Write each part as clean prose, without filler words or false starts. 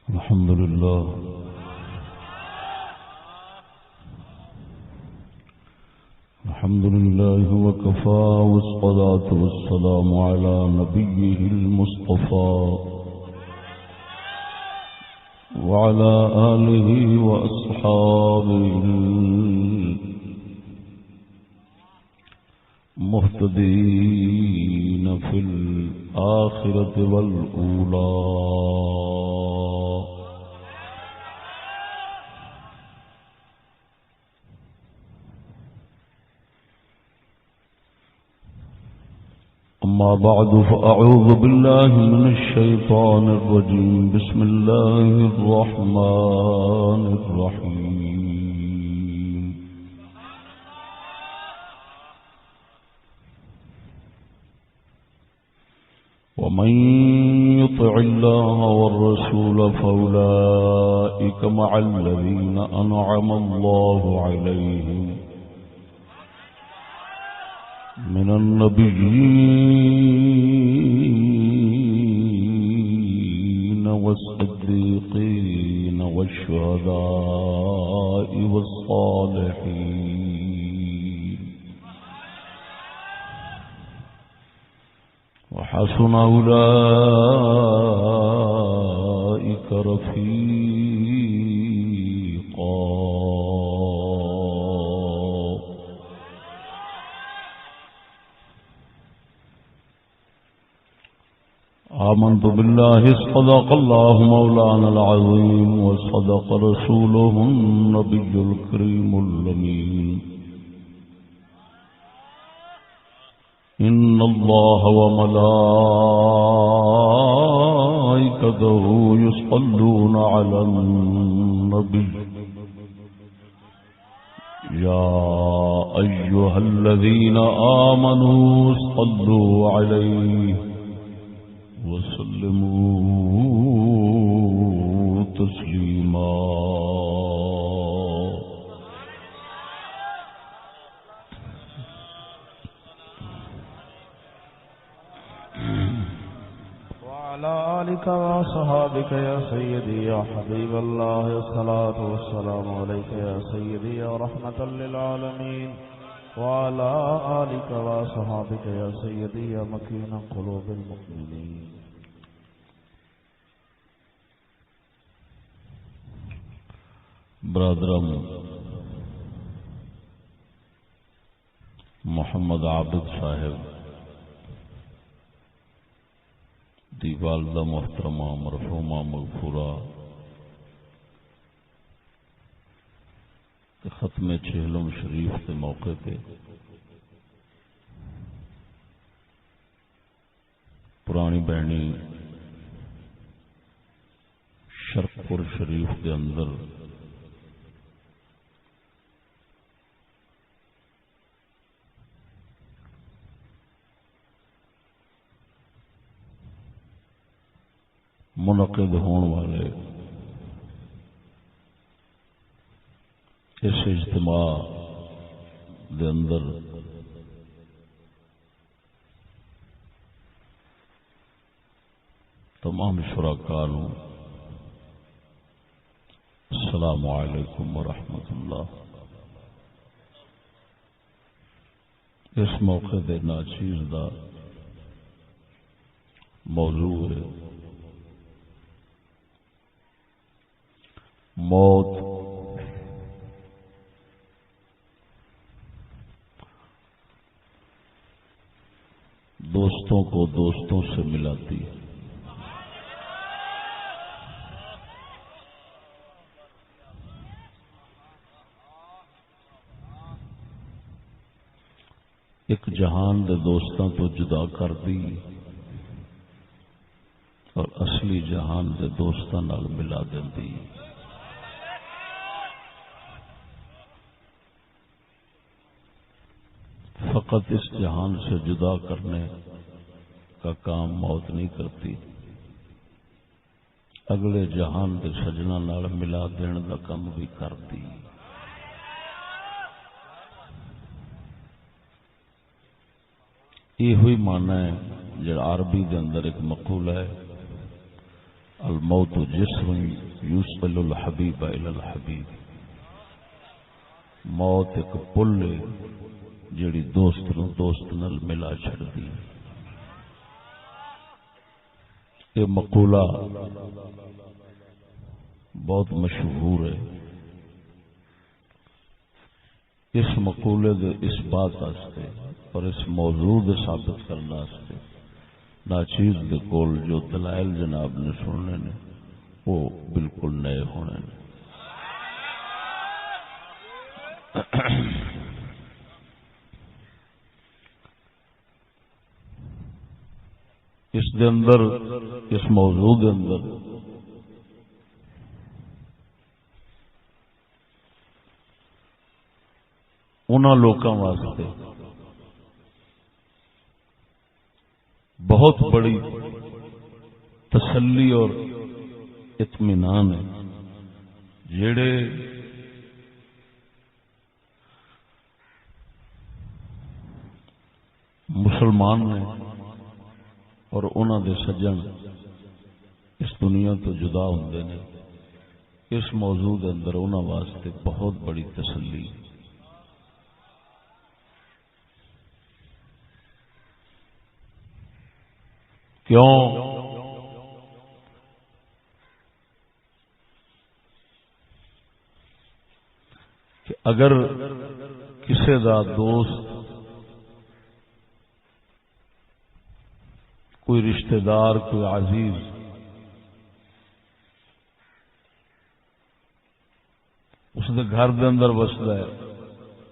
الحمد لله وكفى والصلاة والسلام على نبيه المصطفى وعلى آله وأصحابه المهتدين في الآخرة والأولى. أما بعد فأعوذ بالله من الشيطان الرجيم. بسم الله الرحمن الرحيم. ومن يطع الله والرسول فأولئك مع الذين أنعم الله عليهم من النبيين والصديقين والشهداء والصالحين وحسن أولئك رفيقا. آمنت بالله صدق الله مولانا العظيم وصدق رسوله النبي الكريم الأمين. إن الله وملائكته يصلون على النبي يا أيها الذين آمنوا صلوا عليه وسلموا تسليما. وعلى آلك وصحابك يا سيدي يا حبيب الله الصلاة والسلام عليك يا سيدي يا رحمة للعالمين. وعلى آلك وصحابك يا سيدي يا مكين قلوب المؤمنين. برادرم محمد عابد صاحب دی والدہ محترمہ مرحومہ مغفورہ ختم چہلم شریف کے موقع پہ پرانی بہنی شرقپور شریف کے اندر منعقد ہونے والے اس اجتماع دے اندر تمام شرکاء نو السلام علیکم ورحمۃ اللہ. اس موقع دے ناچیز دا موضوع ہے موت. دوستوں کو دوستوں سے ملاتی ہے. ایک جہان دے دوستاں تو جدا کر دی اور اصلی جہان دے دوستاں نال ملا دیندی. فقط اس جہان سے جدا کرنے کا کام موت نہیں کرتی، اگلے جہان دے سجنا نال ملا دین دا کام بھی کرتی. یہ ہوئی معنی ہے جو عربی دے اندر ایک مقولہ ہے الموت جسر یوصل الحبیب الی الحبیب، موت ایک پل ہے جڑی دوست نو دوست نال ملا چھڑدی۔ یہ مقولہ بہت مشہور ہے۔ اس مقولے دے اس بات واسطے اور اس موضوع دے ثابت کرنے واسطے ناچیز دے کول جو دلائل جناب نے سننے نے وہ بالکل نئے ہونے نے۔ اس دے اندر، اس موضوع دے اندر انہاں لوکاں واسطے بہت بڑی تسلی اور اطمینان ہے جڑے مسلمان نے اور انہاں دے سجن اس دنیا تو جدا ہوندے نے۔ اس موضوع دے اندر انہاں واسطے بہت بڑی تسلی۔ کیوں؟ کہ اگر کسی دا دوست، کوئی رشتہ دار، کوئی عزیز اس دے گھر دے اندر وسدا ہے،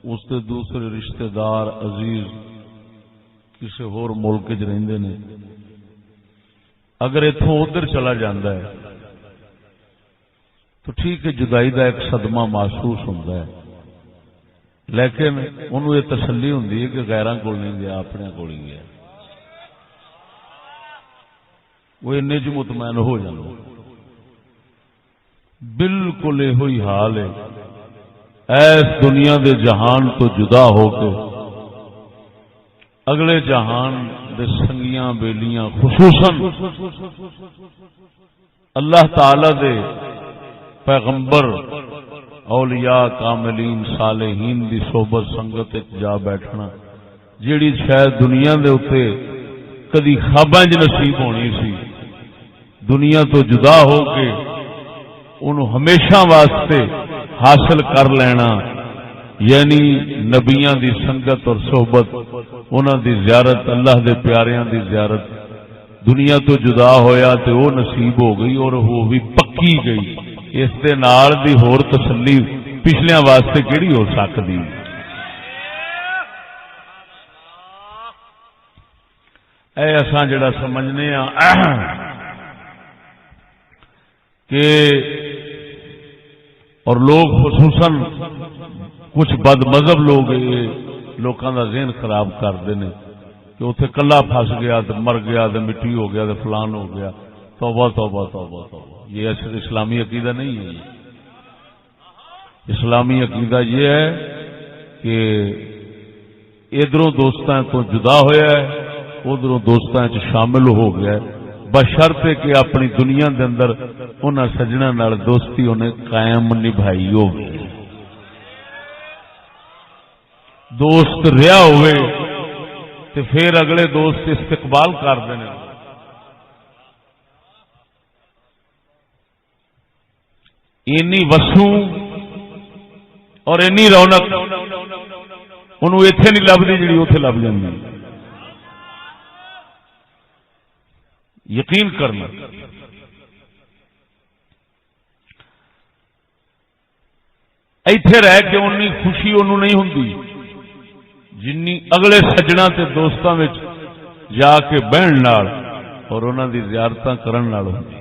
اس دے دوسرے رشتہ دار عزیز کسی ہور ملک وچ رہندے نے، اگر اتوں ادھر چلا جاندہ ہے تو ٹھیک ہے، جدائی دا ایک صدمہ محسوس ہوتا ہے، لیکن انہوں یہ تسلی ہوندی ہے کہ غیراں کول نہیں گیا، اپنے کول ہی گیا۔ وہ انے چ مطمئن ہو جاندے۔ بالکل یہ حال ہے ایس دنیا دے جہان تو جدا ہو کے اگلے جہان دے سنگیاں بیلیاں، خصوصاً اللہ تعالی دے پیغمبر، اولیاء، کاملین، صالحین دی صحبت سنگت جا بیٹھنا، جیڑی شاید دنیا دے اتے کدی خواباں وچ نصیب ہونی سی، دنیا تو جدا ہو کے انہوں ہمیشہ واسطے حاصل کر لینا، یعنی نبیاں دی سنگت اور صحبت، انہاں دی زیارت، اللہ دے پیاریاں دی زیارت، دنیا تو جدا ہویا تے وہ نصیب ہو گئی اور وہ بھی پکی گئی۔ اس دے نال دی ہور تسلی پچھلیاں واسطے کیڑی ہو سکتی؟ اے اساں جڑا سمجھنے کہ اور لوگ خصوصاً کچھ بد مذہب لوگ لوکاں دا ذہن خراب کرتے ہیں کہ اتنے کلا پھس گیا تو مر گیا تو مٹی ہو گیا تو فلان ہو گیا۔ توبہ توبہ توبہ توبہ، یہ اسلامی عقیدہ نہیں ہے۔ اسلامی عقیدہ یہ ہے کہ ادھروں دوستاں تو جدا ہویا ہے، ادھروں دوستاں چ شامل ہو گیا ہے، بشرطے کہ اپنی دنیا دے اندر انہاں سجنا نال دوستی انہیں قائم نبھائی ہوگی۔ دوست رہا ہوئے تے پھر اگلے دوست استقبال کر دینے، اینی وسوں اور اینی رونق انہوں ایتھے نہیں لبدی جڑی اوتھے لب جاندی۔ یقین کرنا، ایتھے رہ کے انہی خوشی انہوں نہیں ہوندی جنی اگلے سجنا تے دوستاں وچ جا کے بہن نال اور انہاں دی زیارتاں کرن نال ہوندی۔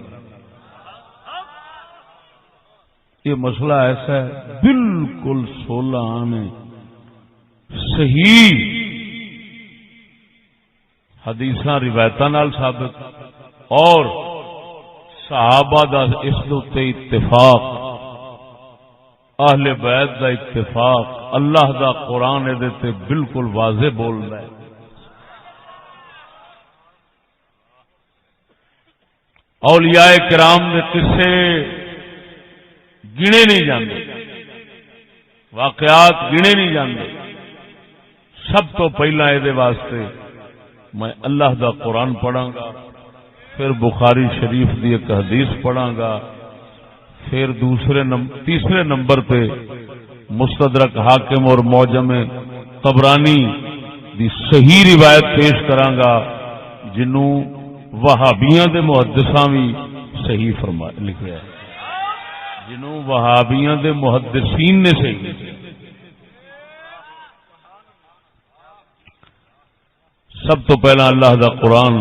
یہ مسئلہ ایسا ہے بالکل سولہ آنے صحیح حدیثاں روایتاں نال ثابت اور صحابہ دا اس دے اتفاق، اہل بیت دا اتفاق، اللہ دا قرآن دے تے بالکل واضح بولدا ہے۔ اولیاء کرام دے قصے گنے نہیں جاندے، واقعات گنے نہیں جاندے. سب تو پہلا یہ واسطے میں اللہ دا قرآن پڑھاں گا، پھر بخاری شریف دی ایک حدیث پڑھاں گا، پھر تیسرے نمبر پہ مستدرک حاکم اور معجم طبرانی دی صحیح روایت پیش کراں گا، جنوں وہابیاں دے محدثاں بھی صحیح لکھیا ہے، جنوں وہابیاں دے محدثین نے صحیح لکھیا. سب تو پہلا اللہ دا قرآن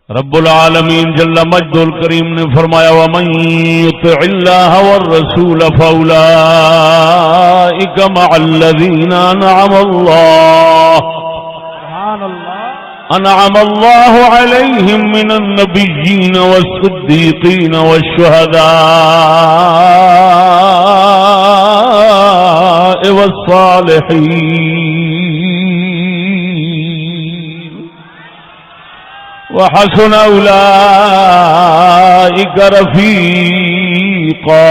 رب العالمین جل مجد الکریم نے فرمایا وَمَن يُطِعِ اللَّهَ وَالرَّسُولَ فَأُولَٰئِكَ مَعَ الَّذِينَ أَنْعَمَ اللَّهُ عَلَيْهِم مِّنَ النَّبِيِّينَ وَالصِّدِّيقِينَ وَالشُّهَدَاءِ وَالصَّالِحِينَ وحسن اولئک رفیقا.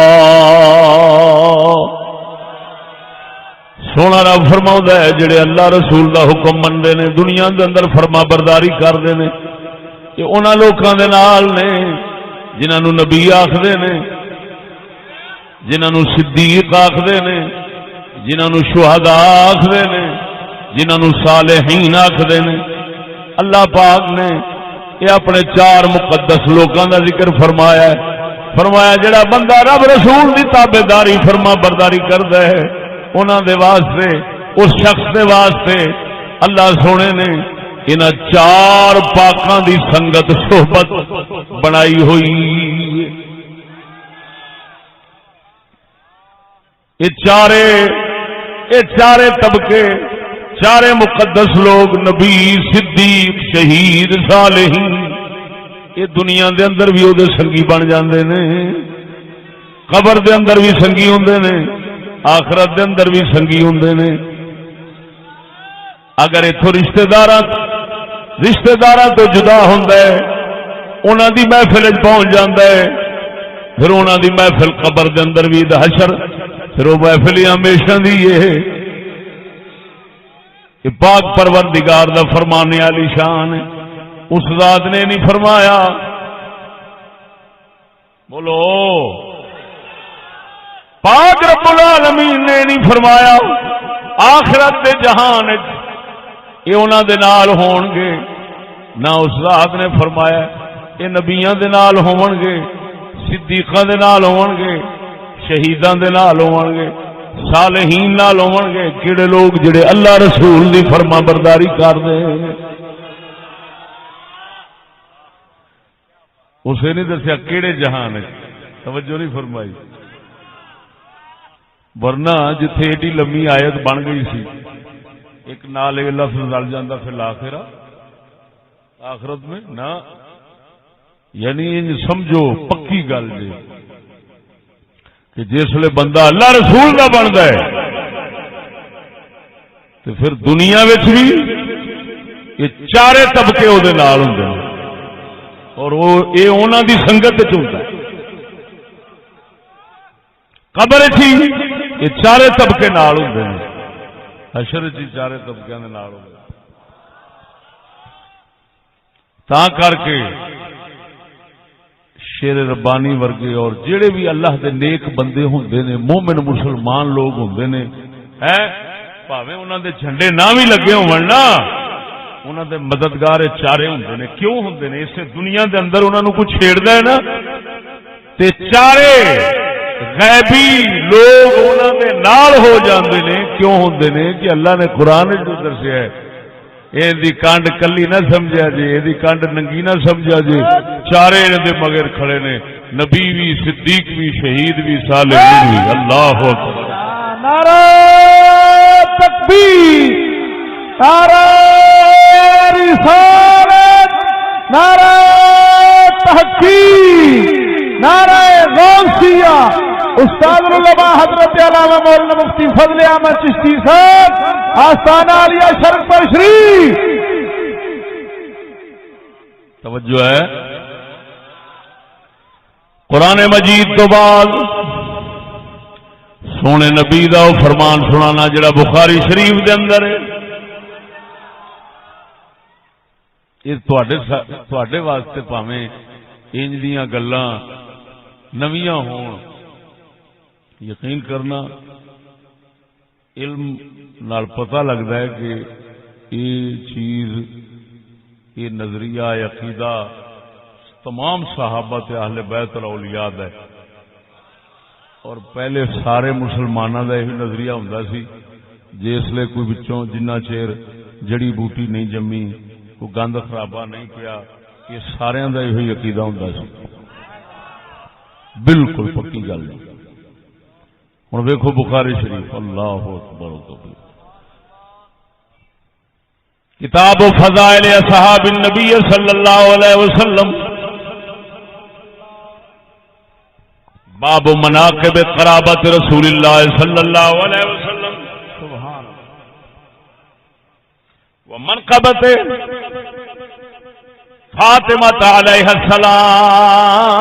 سونا رب فرماؤندا ہے جڑے اللہ رسول دا حکم منتے نے، دنیا دے اندر فرما برداری کرتے ہیں، یہ انہاں لوکاں دے نال نے جنہاں نو نبی آکھدے نے، جنہاں نو صدیق آکھدے نے، جنہاں نو شہداء آکھدے نے، جنہاں نو صالحین آکھدے نے. اللہ پاک نے یہ اپنے چار مقدس لوگوں کا ذکر فرمایا ہے. فرمایا جڑا بندہ رب رسول دی تابعداری فرما برداری کرتا ہے، انہاں دے واسطے، اس شخص دے واسطے اللہ سونے نے انہاں چار پاکاں دی سنگت صحبت بنائی ہوئی. یہ چارے طبقے، چارے مقدس لوگ، نبی، صدیق، شہید، صالحین، یہ دنیا دے اندر بھی وہ سنگی بن جاندے نے، قبر دے اندر بھی سنگی ہوندے نے، آخرت دے اندر بھی سنگی ہوندے نے. اگر اتوں رشتہ داراں تو جدا ہوندا ہے، انہاں دی محفل پہنچ جاندا ہے، پھر انہاں دی محفل قبر دے اندر بھی حشر، پھر وہ محفل ہمیشہ دی ہے. پاک پروردگار دا فرمانے والی شان ہے. اس ذات نے نہیں فرمایا، بولو پاک رب العالمین نے نہیں فرمایا آخرت دے جہان یہ انہاں دے نال ہون گے، نہ اس ذات نے فرمایا یہ نبیاں دے نال ہون گے، صدیقاں دے نال ہون گے، شہیداں دے نال ہون گے، صالحین نال ہون گے. کیڑے لوگ جڑے اللہ رسول دی فرما برداری کردے ہیں. اسے نہیں دسیا کیڑے جہان ہے، توجہ نہیں فرمائی. ورنہ جتھے ایڈی لمبی آیت بن گئی سی، ایک نال لفظ رل جاندہ پھر آخرہ آخرت میں نہ، یعنی سمجھو پکی گل جی کہ جسے بندہ اللہ رسول کا بنتا ہے تو پھر دنیا بھی یہ چارے طبقے وہ ہوں اور یہ انہوں دی سنگت چلتا ہے. قبر چی یہ چارے طبقے نال ہوں، حشر چی چارے طبقے ہوں. تا کر کے شیر ربانی ورگے اور جڑے بھی اللہ دے نیک بندے ہوندے نے، مومن مسلمان لوگ ہوندے نے، بھاویں انہاں دے جھنڈے نہ بھی لگے ہون نا، انہاں دے مددگار چارے ہوندے نے. کیوں ہوندے نے؟ اسے دنیا دے اندر انہاں نو کچھ چھیڑدا ہے نا تے چارے غیبی لوگ انہاں دے نال ہو جاندے نے. کیوں ہوندے نے؟ کہ اللہ نے قرآن وچ دسیا ہے یہ کانڈ کلی نہ سمجھا جی، یہ کانڈ ننگی نہ سمجھا جی. چارے دے مگر کھڑے نے، نبی بھی، صدیق بھی، شہید بھی، صالحین بھی. اللہ اکبر، نعرہ تکبیر، نعرہ رسالت، نعرہ تحقیق، نعرہ غوثیہ. استاد العلماء حضرت علامہ مولانا مفتی فضل احمد چشتی صاحب آستانہ عالیہ شرک پر شریف. توجہ ہے. قرآن مجید تو بعد سونے نبی دا وہ فرمان سنانا جڑا بخاری شریف دے اندر ہے. یہ تواڈے واسطے پاویں انج دیاں گلاں نویاں ہون، یقین کرنا علم نال پتہ لگتا ہے کہ یہ چیز، یہ نظریہ، عقیدہ تمام صحابہ تے اہل بیت الاولیاء ہے. اور پہلے سارے مسلمانوں کا یہ نظریہ ہوندا سی جس لئے کوئی بچوں جنہ چیر جڑی بوٹی نہیں جمی، کوئی گند خرابہ نہیں پیا، یہ سارے کا یہ عقیدہ ہوندا سی. بالکل پکی گل نہیں. ہوں ویکھو بخاری شریف، اللہ اکبر و کبیر، کتاب و فضائل اصحاب النبی صلی اللہ علیہ وسلم، باب مناقب قرابت رسول اللہ صلی اللہ علیہ وسلم سبحان ومنقبت فاطمہ علیہ السلام،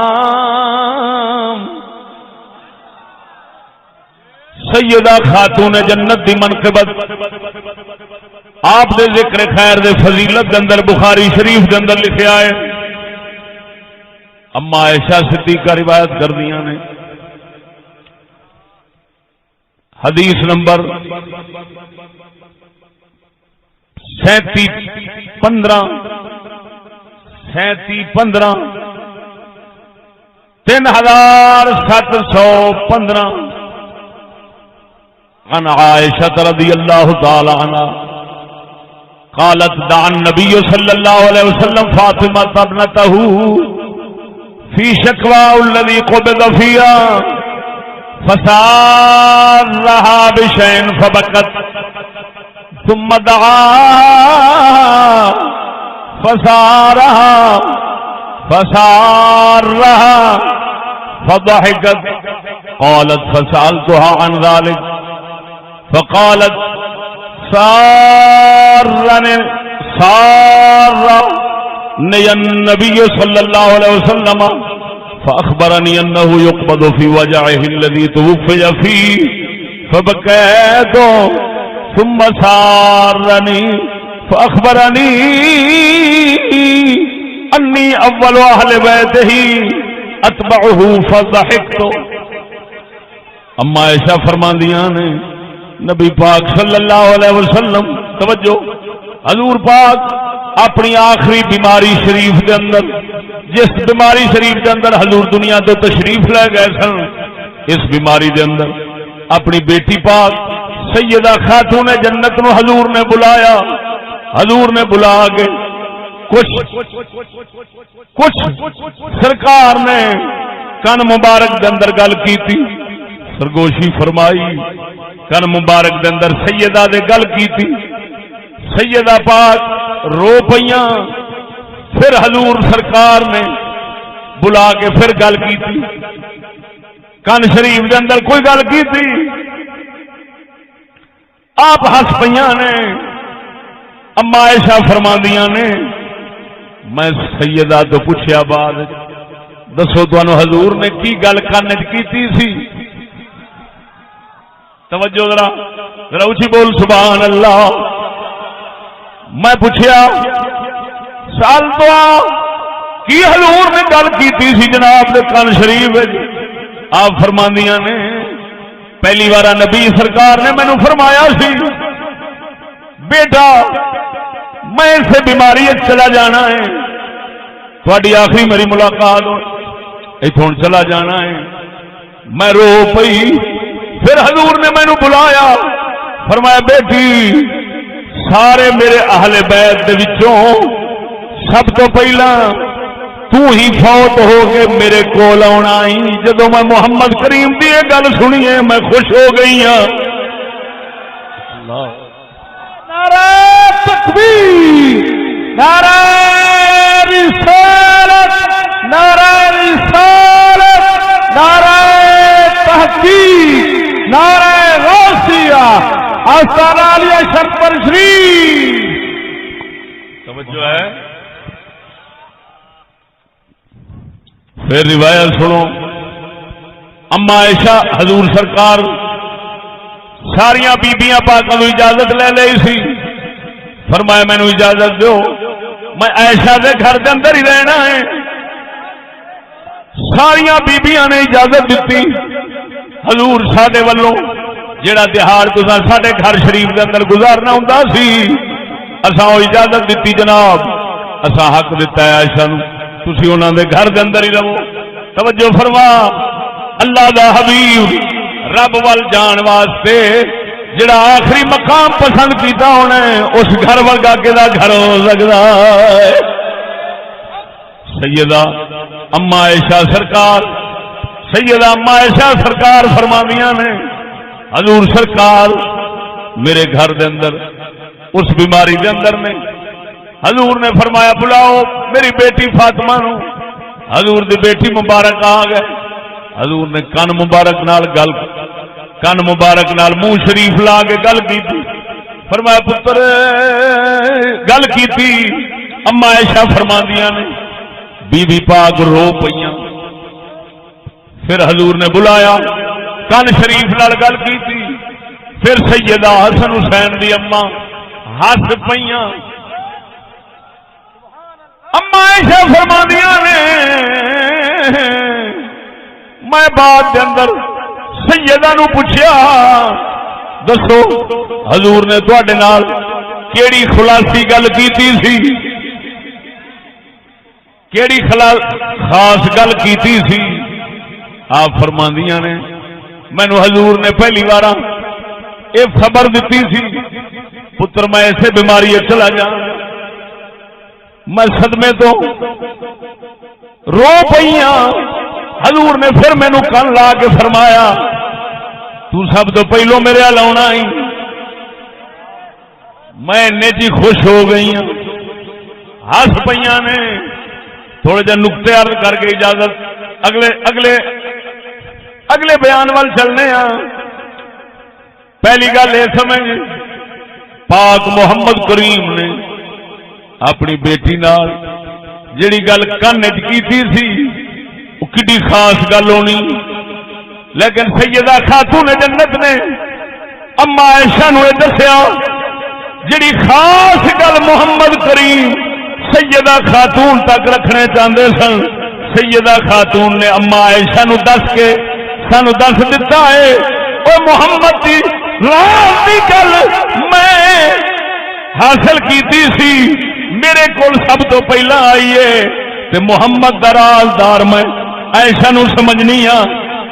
سیدہ خاتون جنت دی منقبت، آپ دے ذکر خیر دے فضیلت دے اندر بخاری شریف دے اندر لکھیا ہے. اما عائشہ صدیقہ روایت کر دیا نے، حدیث نمبر 3715 3715 عن عائشہ رضی اللہ تعالی عنہ قالت دعا النبی صلی اللہ علیہ وسلم فاطمہ ابنته في شكوى الذي قبض فيها فسارها بشيء فبكت ثم دعاها فسارها فضحكت قالت فسألتها عن ذلك فقالت سارني النبي صلى الله عليه وسلم فأخبرني أنه يقبض في وجعه الذي توفي فيه فبكيت ثم سارني فأخبرني أني أول أهل بيته أتبعه فضحكت. اما عائشہ فرماندیاں نے نبی پاک صلی اللہ علیہ وسلم، توجہ، حضور پاک اپنی آخری بیماری شریف دے اندر، جس بیماری شریف دے اندر حضور دنیا تو تشریف لے گئے سن، اس بیماری دے اندر اپنی بیٹی پاک سیدہ خاتون جنت نو حضور نے بلایا. حضور نے بلا کے کچھ سرکار نے کن مبارک دے اندر گل کیتی، سرگوشی فرمائی، کن مبارک دے اندر سیدہ دے گل کیتی. سیدہ پاک رو پئیاں. پھر حضور سرکار نے بلا کے پھر گل کی تھی، کن شریف دے اندر کوئی گل کی تھی، آپ ہس پئیاں نے. اما عائشہ فرماندیاں نے میں سیدہ تو پوچھیا بعد دسو تانوں حضور نے کی گل کن وچ کیتی سی؟ توجہ ذرا اونچی بول سبحان اللہ. میں پوچھیا سال تو کی حضور نے گل کی سی جناب دے کن شریف. آپ فرماندیاں نے پہلی بار نبی سرکار نے مینوں فرمایا سی بیٹا میں اسے بیماری چلا جانا ہے، تھوڑی آخری میری ملاقات اتوں چلا جانا ہے. میں رو پئی. پھر حضور نے مینوں بلایا، فرمایا بیٹی سارے میرے اہل بیت دے وچوں سب تو پہلا تو ہی فوت ہو کے میرے کول آنا ہی. جدوں میں محمد کریم دی یہ گل سنی ہے میں خوش ہو گئی ہاں. نعرہ تکبیر، نعرہ رسالت، نعرہ رسالت، نعرہ تحقیق، نعرہ غوثیہ، آستانہ عالیہ شرف پر شریف. توجہ ہے. پھر روایت سنو، اما عائشہ حضور سرکار ساریاں بیبیاں پاکاں کو اجازت لے لئی سی، فرمایا مینوں اجازت دو میں عائشہ دے گھر دے اندر ہی رہنا ہے۔ ساریاں بیبیاں نے اجازت دیتی، حضور ساڈے والوں جڑا تہاڑ تساں ساڈے گھر شریف دے اندر گزارنا ہوندا سی اساں او اجازت دیتی جناب، اساں حق دیتا ہے عائشہ نو تسی انہاں دے گھر دے اندر ہی رہو۔ توجہ فرما، اللہ دا حبیب رب وال جان واسطے جڑا آخری مقام پسند کیتا ہونا ہے اس گھر ورگا کدا گھر ہو سکدا ہے؟ سیدہ اما عائشہ سرکار، سیدہ اما عائشہ سرکار فرماندیاں نے حضور سرکار میرے گھر دے اندر اس بیماری دے اندر نے، حضور نے فرمایا بلاؤ میری بیٹی فاطمہ نو، حضور دی بیٹی مبارک آ گئے، حضور نے کن مبارک نال گل، کن مبارک نال منہ شریف لا کے گل کی، فرمایا پتر گل کی، اما عائشہ فرماندیاں نے بی بی پاک رو پئیاں، پھر حضور نے بلایا کن شریف نال گل کی، پھر سیدہ حسن حسین دی اما ہس پئیاں، اما عائشہ فرماندیاں نے میں بعد دے اندر سیدہ نو پوچھیا دسو حضور نے تواڈے نال کیڑی خلاصی گل کیتی سی، کیڑی خاص گل کیتی سی؟ آپ فرماندیاں نے مینوں حضور نے پہلی بار اے خبر دیتی سی پتر میں ایسے بیماری چلا جا، میں صدمے تو رو پئیاں، حضور نے پھر مینوں کن لا کے فرمایا تو سب تو پہلو میرے ال آنا ہی، میں اینے جی خوش ہو گئی ہوں، ہس پئیاں نے۔ تھوڑے جا نقطے عرض کر کے اجازت اگلے بیان وال چلنے ہاں۔ پہلی گل یہ سمجھ، پاک محمد کریم نے اپنی بیٹی نال جڑی گل کن کی سی وہ کڈی خاص گل ہونی، لیکن سیدہ خاتون جنت نے اما عائشہ نو دسیا جڑی خاص گل محمد کریم سیدہ خاتون تک رکھنے چاہتے سن، سیدہ خاتون نے اما عائشہ نو دس کے سانو دس دیتا ہے او محمد دی راز دی گل میں حاصل کیتی سی، میرے کول سب تو پہلا آئی ہے تے محمد دا رازدار میں عائشہ نو سمجھنی ہاں،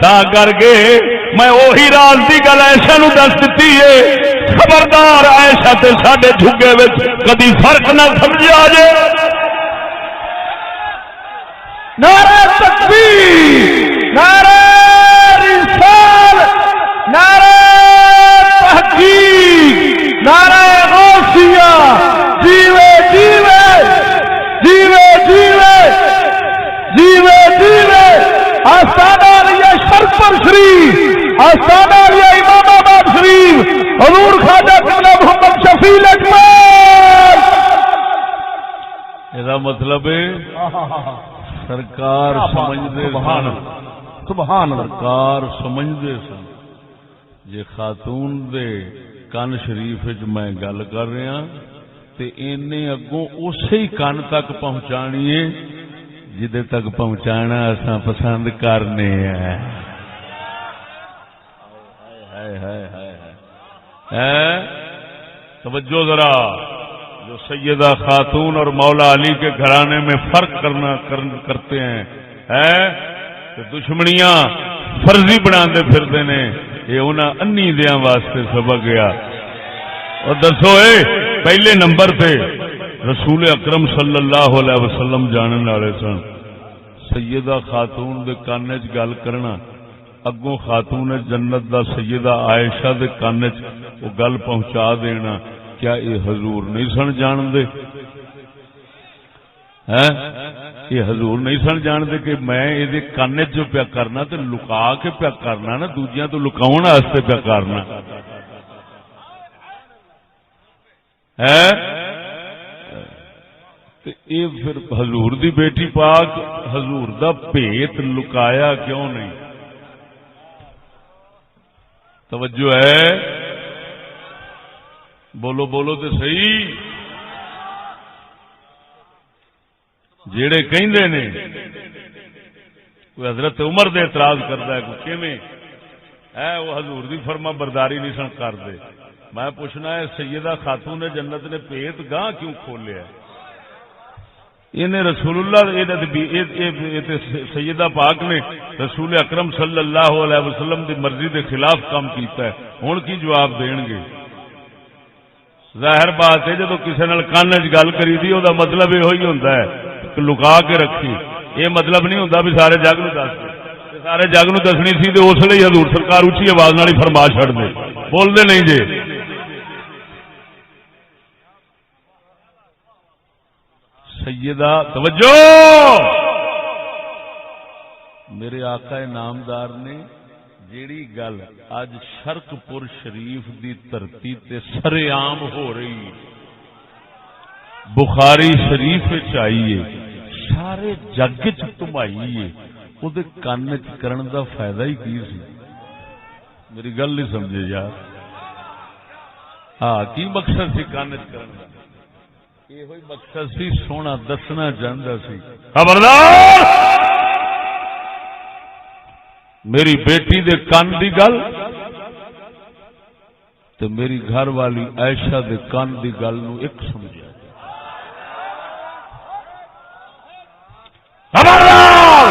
تا کر کے میں وہی راز دی گل عائشہ نو دس دیتی ہے۔ خبردار عائشہ تے ساڈے جھگے وچ کدی فرق نہ سمجھا جے۔ نعرہ تکبیر، نعرہ رسال، نعرہ تحقیق، نعرہ غوثیہ، جیوے جیوے جیوے جیوے جیوے جیوے آستانہ علیہ شرپر شریف، آستانہ علیہ امام آباد شریف، حضور خواجہ قبلہ محمد شفیع اکبر۔ یہ مطلب ہے سرکار سمجھدے سن، سبحان اللہ، سرکار سمجھدے سن جے خاتون دے کن شریف وچ میں گل کر رہا تے اینے اگوں اسی ہی کن تک پہنچانی ہے جدے تک پہنچانا اساں پسند کرنے ہیں۔ توجہ ذرا، جو سیدہ خاتون اور مولا علی کے گھرانے میں فرق کرتے ہیں تو دشمنیاں فرضی بناندے پھرتے ہیں، یہ انہاں انی دیاں واسطے سبق گیا۔ اور دسو پہلے نمبر پہ رسول اکرم صلی اللہ علیہ وسلم جانن والے سن، سیدہ خاتون دے کان وچ گل کرنا، اگوں خاتون جنت دا سیدہ عائشہ دے کان وچ وہ گل پہنچا دینا، کیا یہ حضور نہیں سن جان دے؟ یہ حضور نہیں سن جان دے کہ میں یہ کان وچ جو پیا کرنا تے لکا کے پیا کرنا نا، دوجیاں تو لکاون واسطے پیا کرنا تے اے پھر حضور دی بیٹی پاک حضور دا بھیت لکایا کیوں نہیں؟ توجہ ہے؟ بولو بولو تے صحیح. جیڑے کہندے نے کوئی حضرت عمر دے اعتراض کردا ہے کوئی کیویں ہے وہ حضور دی فرما برداری نہیں سن کردے. میں پوچھنا ہے سیدہ خاتون جنت نے بھیت گاہ کیوں کھولیا؟ انہیں رسول اللہ سیدہ پاک نے رسول اکرم صلی اللہ علیہ وسلم دی مرضی دے خلاف کام کیتا ہے. ہن کی جواب دین گے؟ ظاہر بات ہے جدو کسی نال کان وچ گل کری دی او دا مطلب یہ ہوئی ہوندا ہے کہ لکا کے رکھی. یہ مطلب نہیں ہوندا بھی سارے جگ نو دس دے. سارے جگ نو دسنی سی تے اس لیے حضور سرکار اچھی آواز نال ہی فرما چھڑ دے. بول دے نہیں جے. سیدہ توجہ، میرے آقا نامدار نے جیڑی گل اج شرق پور شریف دی دھرتی تے سرے عام ہو رہی بخاری شریف چاہیے سارے جگ چمائیے وہ کان کرن دا فائدہ ہی کی سی؟ میری گل نہیں سمجھے یار. ہاں کی مقصد سی کان کرن دا؟ یہ مقصد سی سونا دسنا چاہتا سی. خبردار میری بیٹی دے کان دی گل تے میری گھر والی عائشہ دے کان دی گل نو ایک سمجھا. خبردار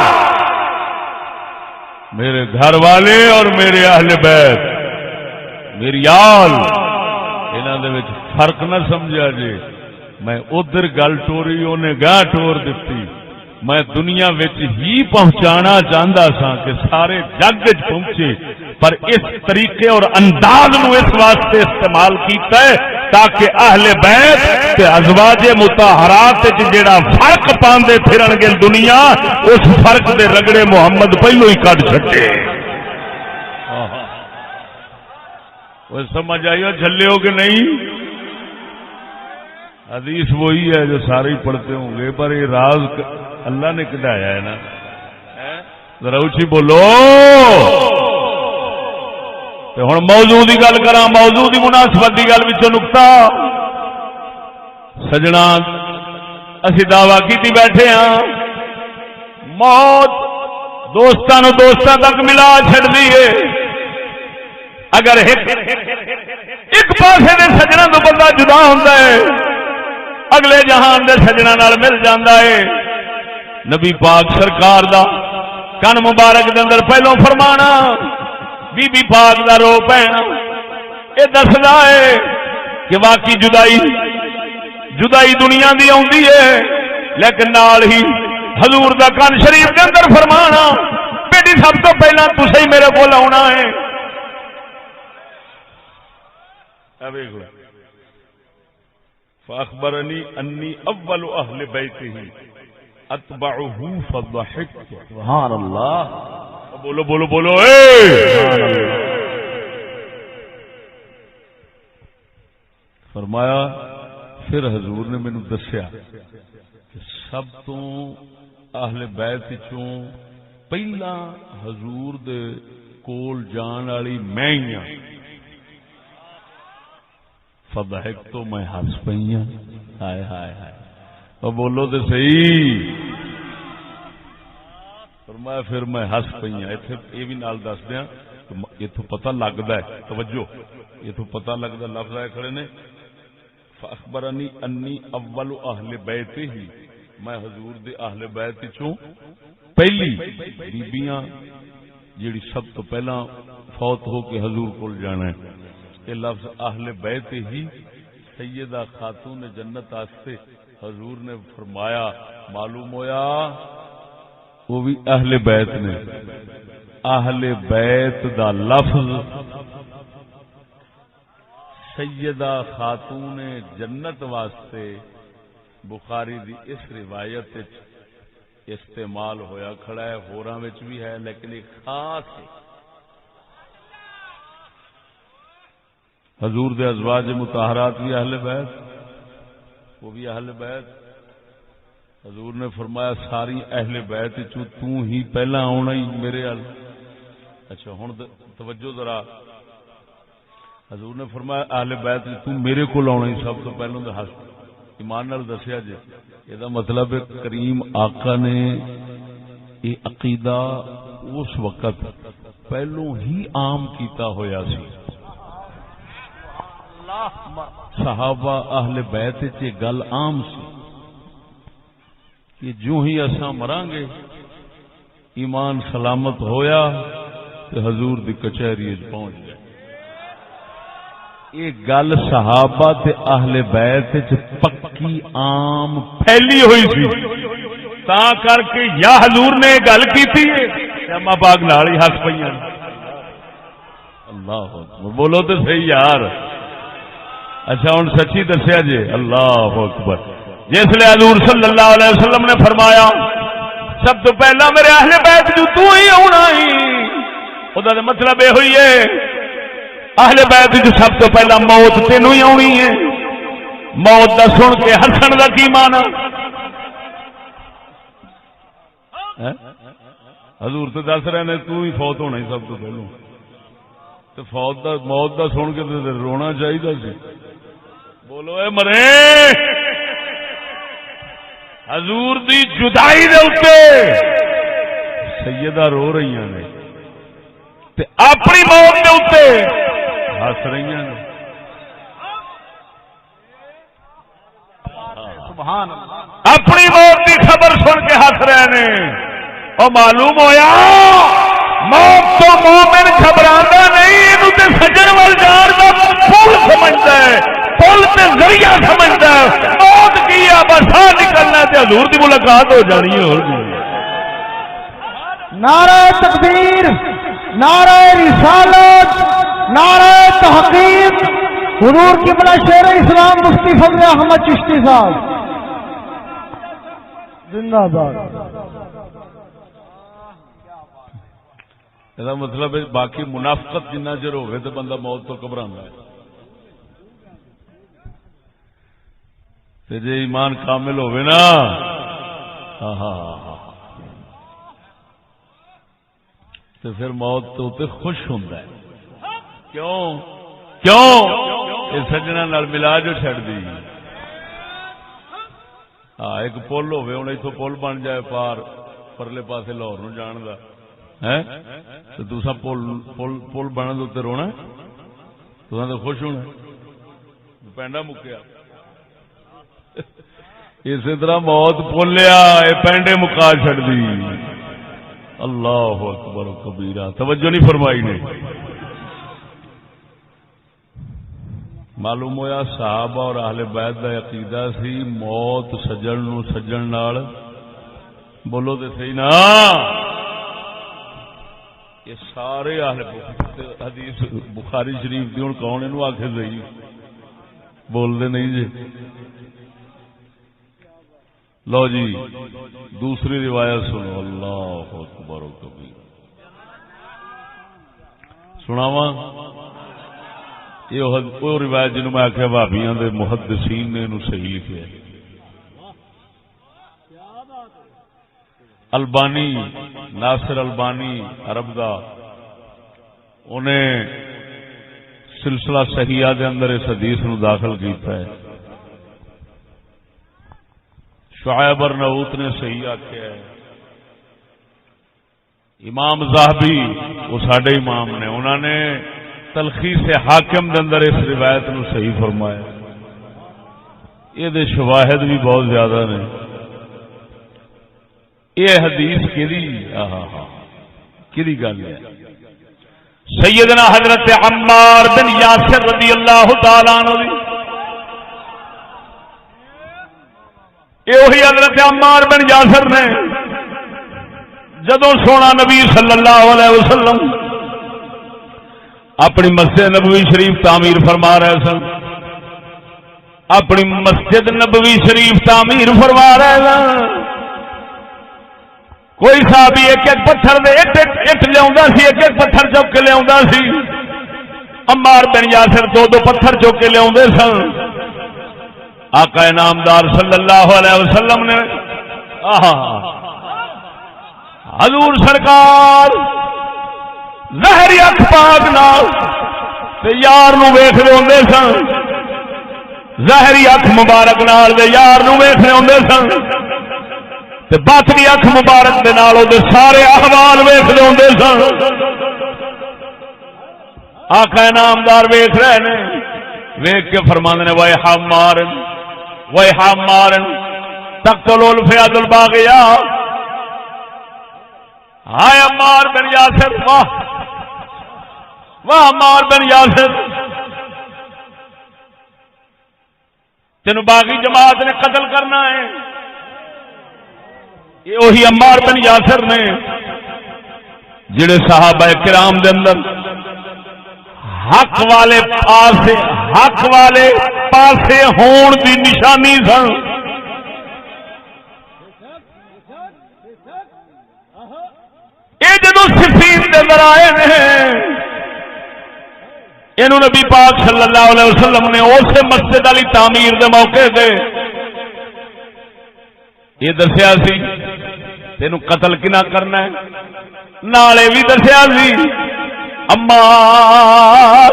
میرے گھر والے اور میرے اہل بیت میری آل انہاں دے وچ فرق نہ سمجھا جے. میں ادھر گل ٹوری انہیں گاہ ٹور دیتی. میں دنیا وچ ہی پہنچانا چاہتا سا کہ سارے جگ پہنچے، پر اس طریقے اور انداز نو اس واسطے استعمال کیتا ہے تاکہ اہل بیت تے ازواج مطہرات وچ جڑا فرق پاندے پھرن گے دنیا اس فرق دے رگڑے محمد پہلو ہی کڈ چھٹے. وہ سمجھ آئیو جھلے ہو کہ نہیں؟ حدیث وہی ہے جو سارے ہی پڑھتے ہوں گے، پر یہ راز اللہ نے کڈایا ہے نا. ذرا اچھی بولو. ہوں موضوع کی گل کرا، موضوع کی مناسبت کی گل وچوں نکتا سجنا اسی دعوی کی بیٹھے ہاں موت دوستان تک ملا چڑتی ہے. اگر ایک پاسے دے سجنا تو بندہ جدا ہوتا ہے اگلے جہان دے سجنا نال مل جاتا ہے. نبی پاک سرکار دا کن مبارک دے اندر پہلو فرمانا بی بی پاک دا رو پینا یہ دسدا ہے کہ واقعی جدائی دنیا دی آندی ہے، لیکن نال ہی حضور دا کن شریف دے اندر فرمانا بیٹی سب تو پہلا تسی میرے کول آنا ہے. فاخبرنی انی اول اہل بیتہ اتبعہ فضحکت. سبحان اللہ. بولو بولو بولو. فرمایا پھر حضور نے مینوں دسیا کہ سب تو اہل بیت چوں پہلا حضور دے کول جان والی میں ہی ہاں. فضحک تو میں ہنس پئی ہاں. ہائے ہائے ہائے. بولو تو صحیح. فرمایا پھر میں ہس پئی ہوں. یہ بھی نال دس دیا اتوں پتہ لگتا ہے، توجہ اتوں پتہ لگتا لفظ آئے کھڑے نے فاخبرنی انی اول اہل بیت ہی، میں حضور دے اہل بیت چوں پہلی بیبیاں جیڑی سب تو پہلا فوت ہو کے حضور کول جانا ہے. یہ لفظ اہل بیت ہی سیدہ خاتون جنت واسطے حضور نے فرمایا. معلوم ہویا وہ بھی اہل بیت نے. اہل بیت دا لفظ سیدہ خاتون جنت واسطے بخاری دی اس روایت استعمال ہویا کھڑا ہے، ہوراں وچ بھی ہے لیکن ایک خاص ہے. حضور دے ازواج مطہرات بھی اہل بیت، وہ بھی اہل بیت. حضور نے فرمایا ساری اہل بیت چوں تو ہی پہلا آنا ہی میرے ال. اچھا ہن توجہ ذرا. حضور نے فرمایا اہل بیت تو میرے کول آنا ہی سب تو پہلوں دے ہاتھ ایمان نال دسیا جے. یہ مطلب ہے کریم آقا نے یہ عقیدہ اس وقت پہلوں ہی عام کیتا ہویا سی. صحابہ اہل بیت چ گل عام سی کہ جو ہی اساں مران گے ایمان سلامت ہویا تے حضور دی کچہری وچ پہنچ گئے. یہ گل صحابہ تے اہل بیت وچ پکی عام پھیلی ہوئی سی تا کر کے یا حضور نے گل کیتی ہے اما باغ نال ہی ہس پئیاں. اللہ اکبر بولو تے صحیح یار. اچھا ہن سچی دسیا جی. اللہ اکبر. جس لئے حضور صلی اللہ علیہ وسلم نے فرمایا سب تو پہلا میرے اہل بیت جو تو ہی ہونا ہی او دا مطلب یہ ہوئی ہے اہل بیت جو سب تو پہلا موت تینوں ہی آنی ہے. موت دا سن کے ہسن دا کی مانا. حضور تو دس رہے نے تو ہی فوت ہونا ہی سب تو پہلو تو فوت دا موت دا سن کے رونا چاہیے سی. بولو اے مرے حضور دی جدائی دے اوتے سیدہ رو رہی نے تے اپنی موت دے اوتے ہس رہی نے. سبحان اللہ. اپنی موت کی خبر سن کے ہس رہے نے. اور معلوم ہویا موت تو مومن گھبراتا نہیں اینو تے سجن وال جان دا پل سمجھدا ہے پل تے ذریعہ سمجھدا ہے. موت کی ہے بس آ نکلنا تے حضور دی ملاقات ہو جانی ہے. اور نعرہ تکبیر، نعرہ رسالت، نعرہ تحقیق. حضور کی بڑا شیر اسلام مفتی فضل احمد چشتی صاحب زندہ باد. یہ مطلب ہے باقی منافقت جنہ چر ہوئے تو بندہ موت تو گھبرانا ہے. جی ایمان کامل ہوئے نا تو پھر موت تو خوش ہوتا ہے. کیوں کیوں یہ سجنا نال ملا جو چڑ دی. ہاں ایک پل ہوئے ہوں اتوں پل بن جائے پار پرلے پاسے لاہور نو جان دا تو دوسرا پل بننے دے رونا تو خوش ہونا پینڈا مکیا. اسی طرح موت پولیا یہ پینڈے مکا چڑ دی. اللہ اکبر و کبیرہ. توجہ نہیں فرمائی نے. معلوم ہویا صحابہ اور اہل بیت دا عقیدہ سی موت سجن نو سجن نال. بولو تے صحیح نا. یہ سارے اہل حدیث بخاری شریف دی ہن کون اینو آکھے صحیح بول دے نہیں جی. لو جی دوسری روایت سنو. اللہ اکبر و کبیر. سناواں یہ روایت جنہوں میں آخیا بھابیاں دے محدثین نے انہوں صحیح لکھیا. البانی ناصر البانی عرب دا انہیں سلسلہ صحیحہ دے اندر اس حدیث نو داخل کیتا ہے. شعیب ارناؤت نے صحیح آکھیا ہے. امام ذہبی وہ ساڈے امام نے انہوں نے تلخیص حاکم دے اندر اس روایت نو صحیح فرمایا. یہ دے شواہد بھی بہت زیادہ نے. یہ حدیث کیڑی گل ہے. سیدنا حضرت عمار بن یاسر رضی اللہ تعالی عنہ یہ وہی حضرت عمار بن یاسر نے جدوں سونا نبی صلی اللہ علیہ وسلم اپنی مسجد نبوی شریف تعمیر فرما رہے سن. اپنی مسجد نبوی شریف تعمیر فرما رہے سن. کوئی صحابی ایک ایک پتھر دے اٹ لیا سی ایک ایک پتھر چک کے لیا سی. عمار بن یاسر دو دو پتھر چک کے لیا سن. آقا انعامدار صلی اللہ علیہ وسلم نے حضور سرکار ظاہری اکھ پاک نال تے یار نو ویکھدے ہوندے سن، ظاہری اکھ مبارک نال دے یار نو ویکھدے ہوندے سن تے باطنی اکھ مبارک دے نال او دے سارے احوال ویکھدے ہوندے سن۔ آقا انعامدار ویکھ رہے نے، ویکھ کے فرماندے نے ویحا مارن تقتل الفئۃ الباغیہ، ہائے عمار بن یاسر، واہ واہ عمار بن یاسر، تینوں باغی جماعت نے قتل کرنا ہے۔ یہ وہی عمار بن یاسر نے جڑے صحابہ کرام دے اندر حق والے پاسے ہون دی نشانی سن۔ یہ جدو صفین دے اندر آئے ہیں، انہوں نبی پاک صلی اللہ علیہ وسلم نے اسے مسجد علی تعمیر دے موقع دے یہ دسیا سی تینوں قتل کنا کرنا ہے، نالے بھی دسیا سی عمار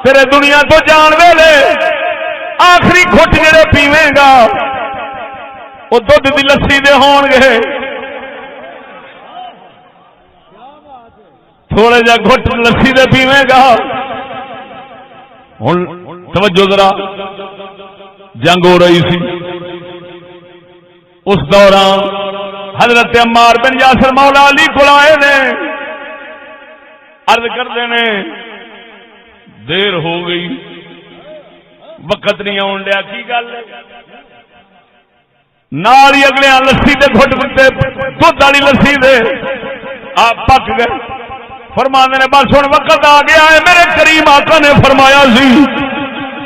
تیرے دنیا تو جان ویلے آخری گھٹ جڑے پیویں گا وہ دودھ دی لسی دے ہون گے، تھوڑے جا گھٹ لسی دے پیویں گا۔ ہن توجہ ذرا، جنگ ہو رہی سی اس دوران حضرت عمار بن یاسر مولا علی کو آئے نے، عرض کرتے نے دیر ہو گئی، وقت نہیں آن دیا، کی گل نال ہی اگلے لسی دے گھٹ پیتے، دودھ والی لسی دے آپ پک گئے۔ فرمانے نے بس ہن وقت آ گیا ہے، میرے کریم آقا نے فرمایا سی